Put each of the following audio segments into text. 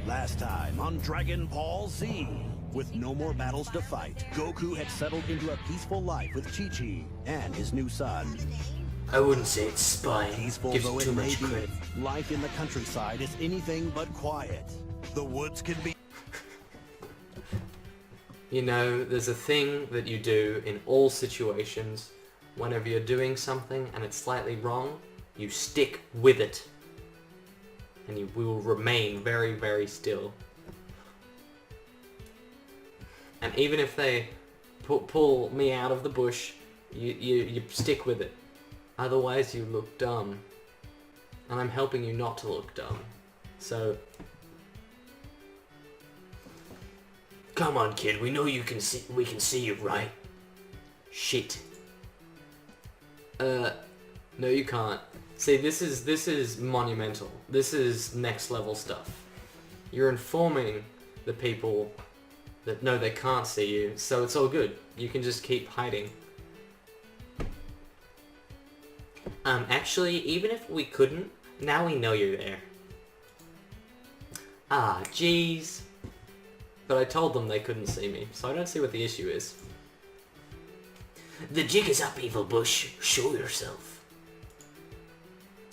Last time on Dragon Ball Z. With no more battles to fight, Goku had settled into a peaceful life with Chi-Chi and his new son. I wouldn't say it's spying. Peaceful Gives though it too it may much be, credit. life in the countryside is anything but quiet. The woods can be... You know, there's a thing that you do in all situations. Whenever you're doing something and it's slightly wrong, you stick with it. And you will remain very, very still. And even if they pull me out of the bush, you stick with it. Otherwise you look dumb. And I'm helping you not to look dumb. So... Come on, kid, we know you can see, we can see you, right? Shit. No you can't. See, this is monumental. This is next level stuff. You're informing the people that no, they can't see you, so it's all good. You can just keep hiding. Actually, even if we couldn't, now we know you're there. Ah, jeez. But I told them they couldn't see me, so I don't see what the issue is. The jig is up, evil bush. Show yourself.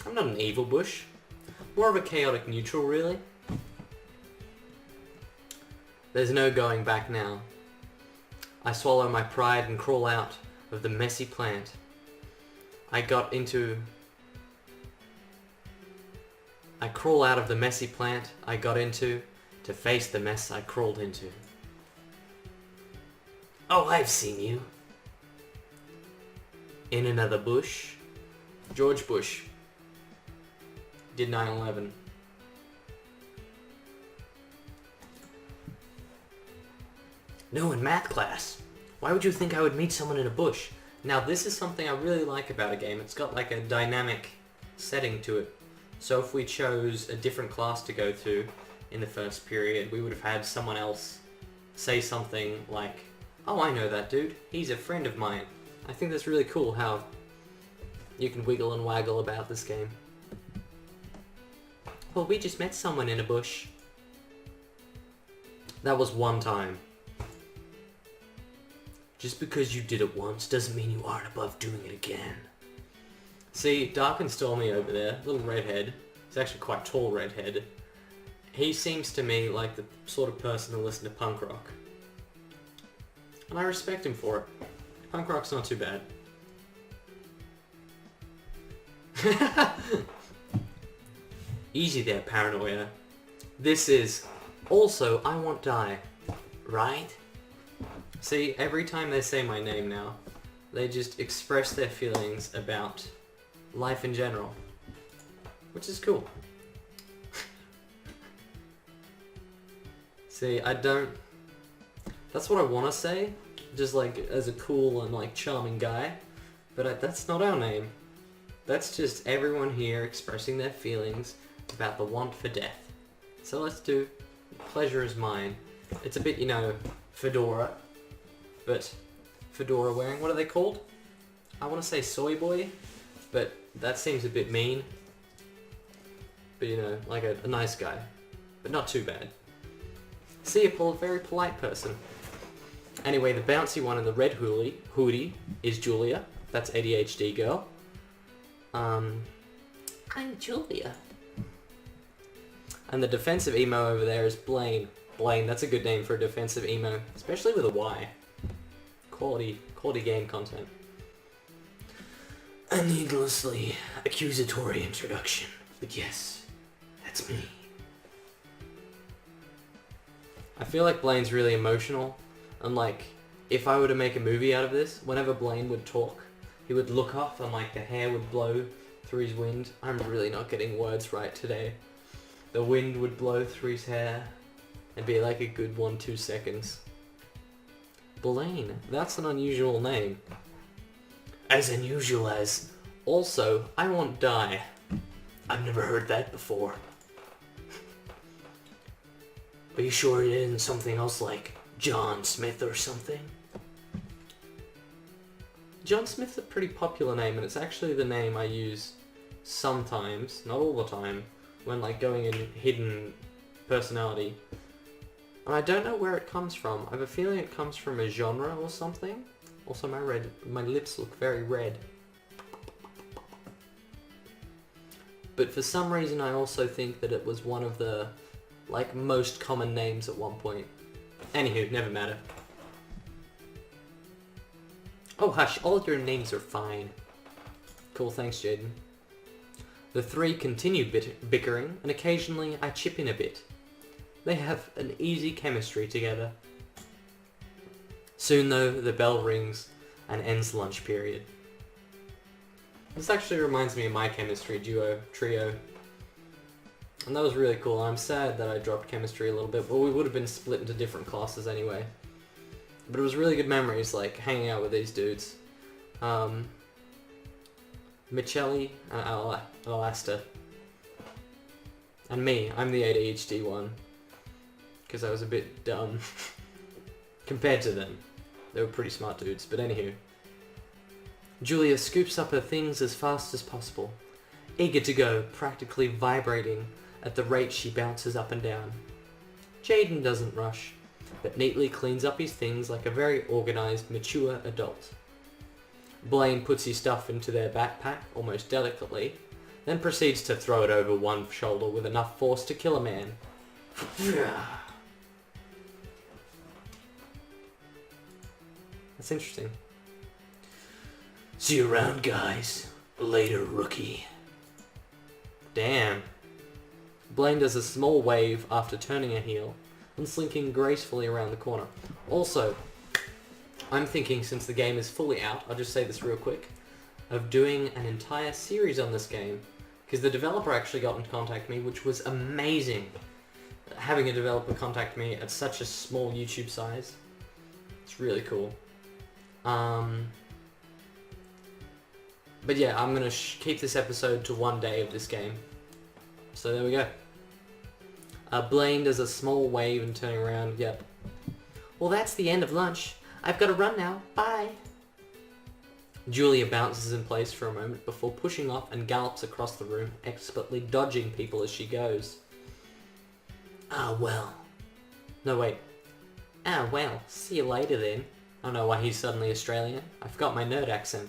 I'm not an evil bush. More of a chaotic neutral, really. There's no going back now. I swallow my pride and crawl out of the messy plant. I crawl out of the messy plant I got into to face the mess I crawled into. Oh, I've seen you. In another bush. George Bush did 9/11. No, in math class. Why would you think I would meet someone in a bush? Now this is something I really like about a game. It's got like a dynamic setting to it. So if we chose a different class to go to in the first period, we would have had someone else say something like, oh, I know that dude. He's a friend of mine. I think that's really cool how you can wiggle and waggle about this game. Well, we just met someone in a bush. That was one time. Just because you did it once doesn't mean you aren't above doing it again. See, Dark and Stormy over there, little redhead. He's actually quite tall redhead. He seems to me like the sort of person to listen to punk rock. And I respect him for it. Punk rock's not too bad. Easy there, paranoia. This is also I Won't Die, right? See, every time they say my name now, they just express their feelings about life in general, which is cool. See, I don't... That's what I want to say, just like as a cool and like charming guy, but that's not our name. That's just everyone here expressing their feelings about the want for death. So let's do Pleasure is Mine. It's a bit, you know, fedora, but fedora wearing, what are they called? I want to say soy boy, but that seems a bit mean. But you know, like a nice guy, but not too bad. See, a very polite person. Anyway, the bouncy one in the red hoodie is Julia. That's ADHD girl. I'm Julia. And the defensive emo over there is Blaine. Blaine, that's a good name for a defensive emo, especially with a Y. Quality game content. A needlessly accusatory introduction, but yes, that's me. I feel like Blaine's really emotional, and like, if I were to make a movie out of this, whenever Blaine would talk, he would look up and like the hair would blow through his wind. I'm really not getting words right today. The wind would blow through his hair and be like a good 1-2 seconds. Blaine, that's an unusual name. As unusual as, also, I Won't Die. I've never heard that before. Are you sure it isn't something else like John Smith or something? John Smith's a pretty popular name, and it's actually the name I use sometimes, not all the time, when like going in hidden personality. And I don't know where it comes from. I have a feeling it comes from a genre or something. Also, my lips look very red. But for some reason, I also think that it was one of the, like, most common names at one point. Anywho, never matter. Oh, hush, all your names are fine. Cool, thanks, Jaden. The three continue bickering, and occasionally I chip in a bit. They have an easy chemistry together. Soon, though, the bell rings and ends lunch period. This actually reminds me of my chemistry trio. And that was really cool. I'm sad that I dropped chemistry a little bit, but we would have been split into different classes anyway. But it was really good memories, like, hanging out with these dudes. Michelli and Alasta. And me, I'm the ADHD one. Because I was a bit dumb. Compared to them. They were pretty smart dudes, but anywho. Julia scoops up her things as fast as possible, eager to go, practically vibrating at the rate she bounces up and down. Jaden doesn't rush, but neatly cleans up his things like a very organised, mature adult. Blaine puts his stuff into their backpack almost delicately, then proceeds to throw it over one shoulder with enough force to kill a man. That's interesting. See you around, guys. Later, rookie. Damn. Blaine does a small wave after turning a heel and slinking gracefully around the corner. Also, I'm thinking, since the game is fully out, I'll just say this real quick, of doing an entire series on this game. Because the developer actually got in contact with me, which was amazing. Having a developer contact me at such a small YouTube size. It's really cool. But yeah, I'm going to keep this episode to one day of this game. So there we go. Blaine does a small wave and turning around, yep. Well, that's the end of lunch. I've got to run now. Bye. Julia bounces in place for a moment before pushing off and gallops across the room, expertly dodging people as she goes. Ah, well. No, wait. Ah, well. See you later then. I don't know why he's suddenly Australian. I forgot my nerd accent.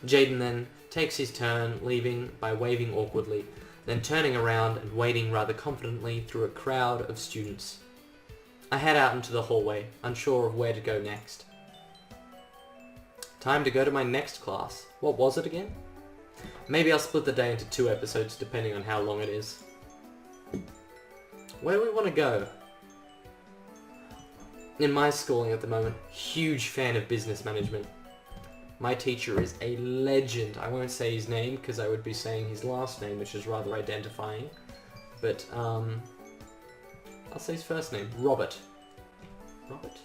Jaden then takes his turn, leaving by waving awkwardly, then turning around and wading rather confidently through a crowd of students. I head out into the hallway, unsure of where to go next. Time to go to my next class. What was it again? Maybe I'll split the day into 2 episodes depending on how long it is. Where do we want to go? In my schooling at the moment, huge fan of business management. My teacher is a legend. I won't say his name because I would be saying his last name, which is rather identifying. But, I'll say his first name. Robert. Robert?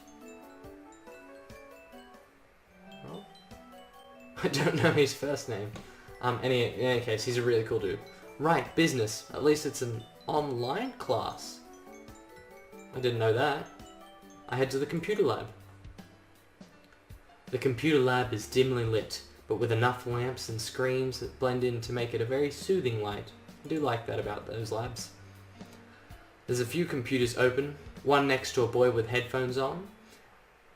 Rob? I don't know his first name. In any case, he's a really cool dude. Right, business. At least it's an online class. I didn't know that. I head to the computer lab. The computer lab is dimly lit, but with enough lamps and screens that blend in to make it a very soothing light. I do like that about those labs. There's a few computers open, one next to a boy with headphones on,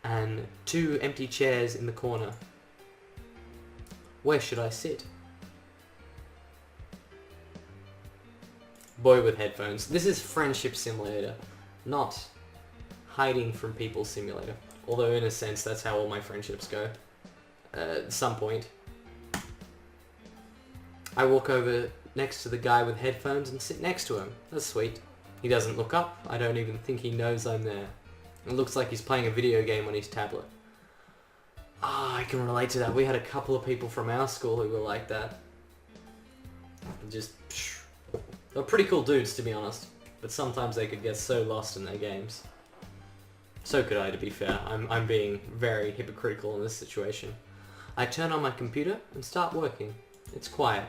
and 2 empty chairs in the corner. Where should I sit? Boy with headphones. This is Friendship Simulator, not Hiding from People Simulator. Although in a sense that's how all my friendships go. At some point. I walk over next to the guy with headphones and sit next to him. That's sweet. He doesn't look up. I don't even think he knows I'm there. It looks like he's playing a video game on his tablet. I can relate to that. We had a couple of people from our school who were like that. Just... They're pretty cool dudes, to be honest. But sometimes they could get so lost in their games. So could I, to be fair. I'm being very hypocritical in this situation. I turn on my computer and start working. It's quiet.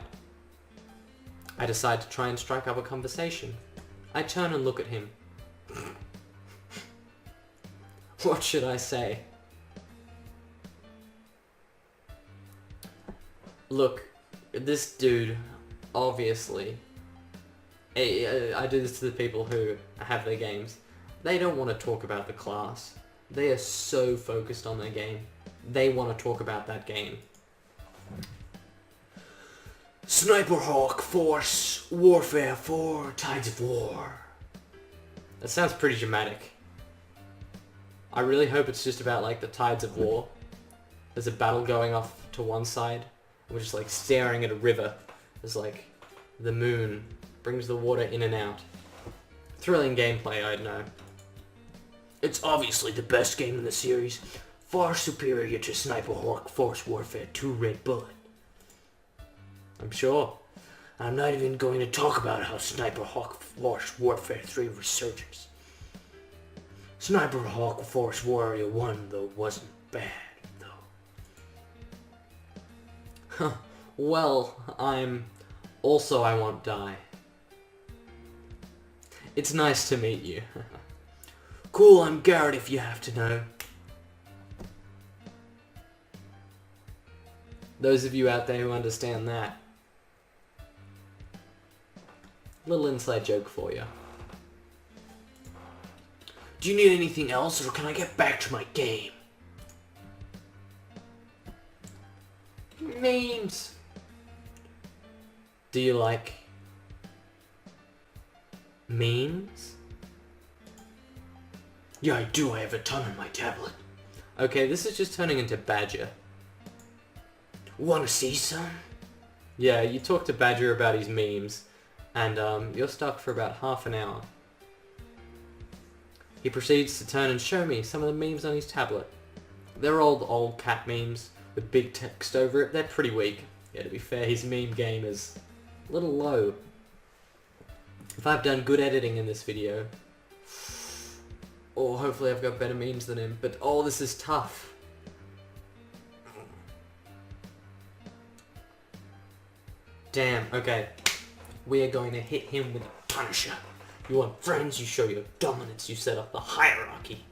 I decide to try and strike up a conversation. I turn and look at him. What should I say? Look, this dude, obviously, I do this to the people who have their games. They don't want to talk about the class. They are so focused on their game. They want to talk about that game. Sniper Hawk Force Warfare 4 Tides of War. That sounds pretty dramatic. I really hope it's just about like the tides of war. There's a battle going off to one side. And we're just like staring at a river. There's like the moon brings the water in and out. Thrilling gameplay, I know. It's obviously the best game in the series. Far superior to Sniper Hawk Force Warfare 2 Red Bullet. I'm sure. I'm not even going to talk about how Sniper Hawk Force Warfare 3 resurgence. Sniper Hawk Force Warrior 1, though, wasn't bad, though. Huh. Well, I won't die. It's nice to meet you. Cool, I'm Garrett if you have to know. Those of you out there who understand that. Little inside joke for you. Do you need anything else, or can I get back to my game? Memes. Do you like memes? Yeah, I do. I have a ton on my tablet. Okay, this is just turning into Badger. Wanna see some? Yeah, you talk to Badger about his memes, and you're stuck for about half an hour. He proceeds to turn and show me some of the memes on his tablet. They're old cat memes with big text over it. They're pretty weak. Yeah, to be fair, his meme game is a little low. If I've done good editing in this video, or hopefully I've got better memes than him, but oh, this is tough. Damn, okay. We are going to hit him with a Punisher. You want friends, you show your dominance, you set up the hierarchy.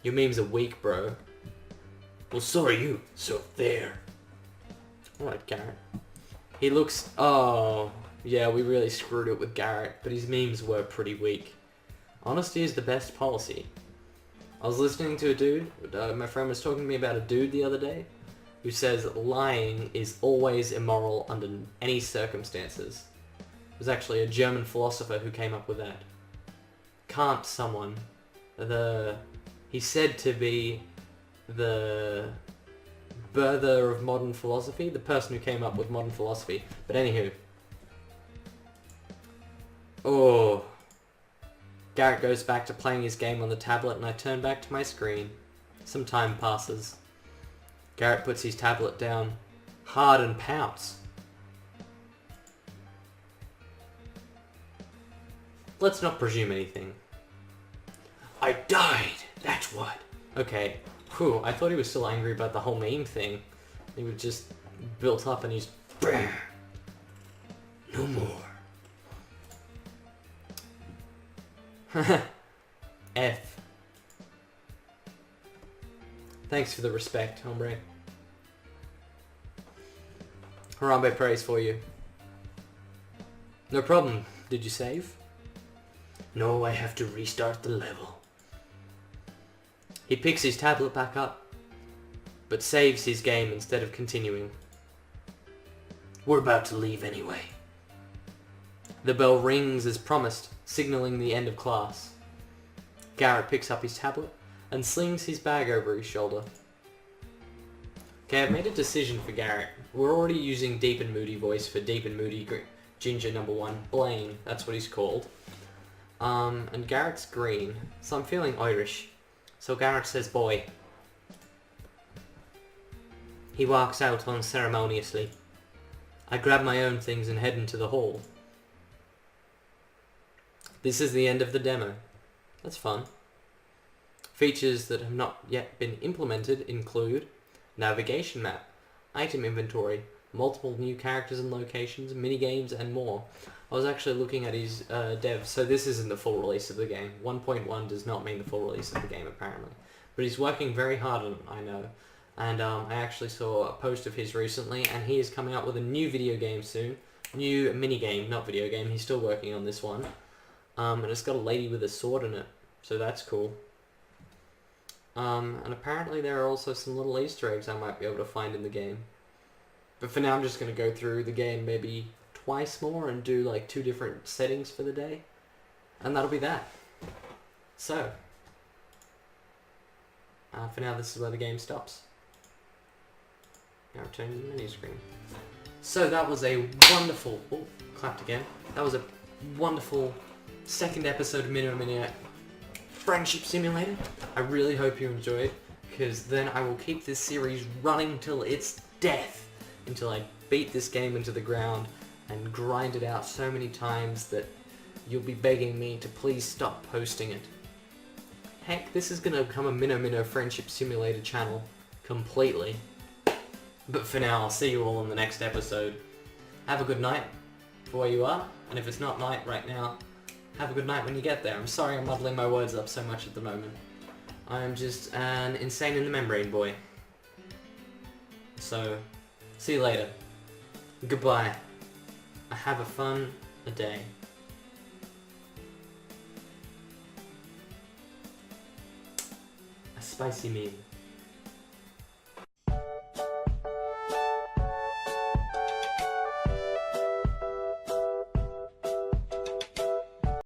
Your memes are weak, bro. Well, so are you, so there. Alright, Garrett. He looks... Oh, yeah, we really screwed it with Garrett, but his memes were pretty weak. Honesty is the best policy. I was listening to a dude, my friend was talking to me about a dude the other day, who says lying is always immoral under any circumstances. It was actually a German philosopher who came up with that. Kant, someone, he's said to be the birther of modern philosophy, the person who came up with modern philosophy. But anywho. Oh. Garrett goes back to playing his game on the tablet and I turn back to my screen. Some time passes. Garrett puts his tablet down hard and pouts. Let's not presume anything. I died, that's what. Okay, whew, I thought he was still angry about the whole meme thing. He was just built up and he's... No more. F. Thanks for the respect, hombre. Harambe prays for you. No problem. Did you save? No, I have to restart the level. He picks his tablet back up, but saves his game instead of continuing. We're about to leave anyway. The bell rings as promised, signaling the end of class. Garrett picks up his tablet and slings his bag over his shoulder. Okay, I've made a decision for Garrett. We're already using Deep and Moody voice for Deep and Moody Ginger #1. Blaine, that's what he's called. And Garrett's green, so I'm feeling Irish. So Garrett says boy. He walks out unceremoniously. I grab my own things and head into the hall. This is the end of the demo. That's fun. Features that have not yet been implemented include navigation map, item inventory, multiple new characters and locations, minigames, and more. I was actually looking at his dev, so this isn't the full release of the game. 1.1 does not mean the full release of the game, apparently. But he's working very hard on it, I know. And I actually saw a post of his recently, and he is coming out with a new video game soon new mini game, not video game. He's still working on this one. And it's got a lady with a sword in it, so that's cool. And apparently there are also some little Easter eggs I might be able to find in the game. But for now I'm just going to go through the game maybe twice more and do like 2 different settings for the day. And that'll be that. So, for now this is where the game stops. Now return to the menu screen. So that was a wonderful, oh, clapped again. That was a wonderful second episode of Mino Mino Friendship Simulator. I really hope you enjoyed, because then I will keep this series running till its death, until I beat this game into the ground and grind it out so many times that you'll be begging me to please stop posting it. Heck, this is gonna become a Mino Mino Friendship Simulator channel completely. But for now, I'll see you all in the next episode. Have a good night for where you are, and if it's not night right now, have a good night when you get there. I'm sorry I'm muddling my words up so much at the moment. I am just an insane in the membrane boy. So, see you later. Goodbye. Have a fun day. A spicy meal.